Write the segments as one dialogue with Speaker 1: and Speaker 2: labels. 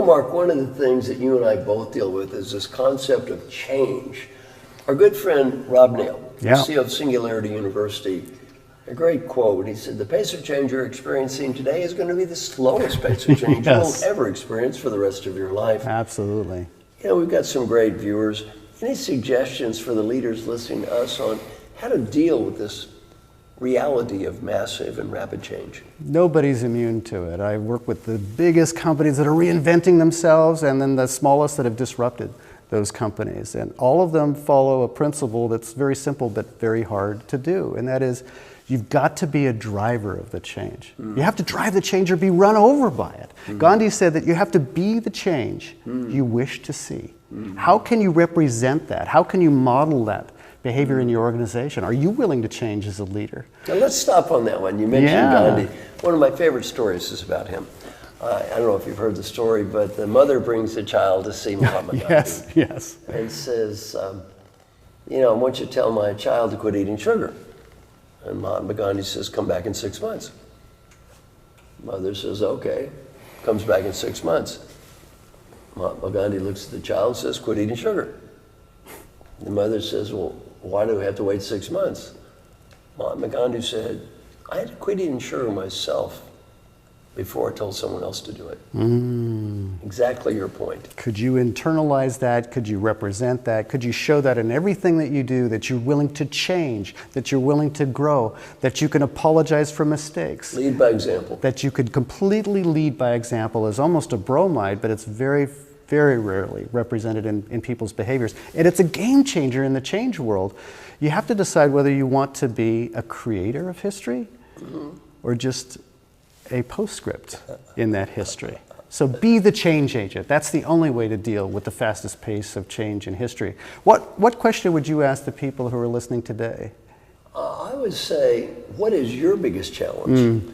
Speaker 1: Mark, one of the things that you and I both deal with is this concept of change. Our good friend Rob Nail, CEO of Singularity University, a great quote. He said, "The pace of change you're experiencing today is going to be the slowest pace of change you will ever experience for the rest of your life."
Speaker 2: Absolutely.
Speaker 1: You know, we've got some great viewers. Any suggestions for the leaders listening to us on how to deal with this reality of massive and rapid change?
Speaker 2: Nobody's immune to it. I work with the biggest companies that are reinventing themselves and then the smallest that have disrupted those companies. And all of them follow a principle that's very simple but very hard to do. And that is, you've got to be a driver of the change. You have to drive the change or be run over by it. Gandhi said that you have to be the change you wish to see. How can you represent that? How can you model that behavior in your organization? Are you willing to change as a leader?
Speaker 1: Now let's stop on that one. You mentioned Gandhi. One of my favorite stories is about him. I don't know if you've heard the story, but the mother brings the child to see Mahatma Gandhi.
Speaker 2: Yes.
Speaker 1: And says, you know, I want you to tell my child to quit eating sugar. And Mahatma Gandhi says, come back in 6 months. Mother says, okay. Comes back in 6 months. Mahatma Gandhi looks at the child and says, quit eating sugar. The mother says, well, why do we have to wait 6 months? Mahatma Gandhi said, I had to quit eating sugar myself before I told someone else to do it. Exactly your point.
Speaker 2: Could you internalize that? Could you represent that? Could you show that in everything that you do, that you're willing to change, that you're willing to grow, that you can apologize for mistakes?
Speaker 1: Lead by example.
Speaker 2: That you could completely lead by example is almost a bromide, but it's very, very rarely represented in people's behaviors. And it's a game changer in the change world. You have to decide whether you want to be a creator of history or just a postscript in that history. So be the change agent. That's the only way to deal with the fastest pace of change in history. What question would you ask the people who are listening today?
Speaker 1: I would say, what is your biggest challenge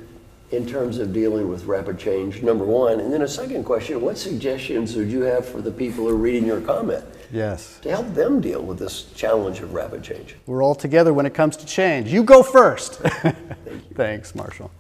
Speaker 1: in terms of dealing with rapid change, number one? And then a second question, what suggestions would you have for the people who are reading your comment?
Speaker 2: Yes.
Speaker 1: To help them deal with this challenge of rapid change.
Speaker 2: We're all together when it comes to change. You go first.
Speaker 1: Thank you.
Speaker 2: Thanks, Marshall.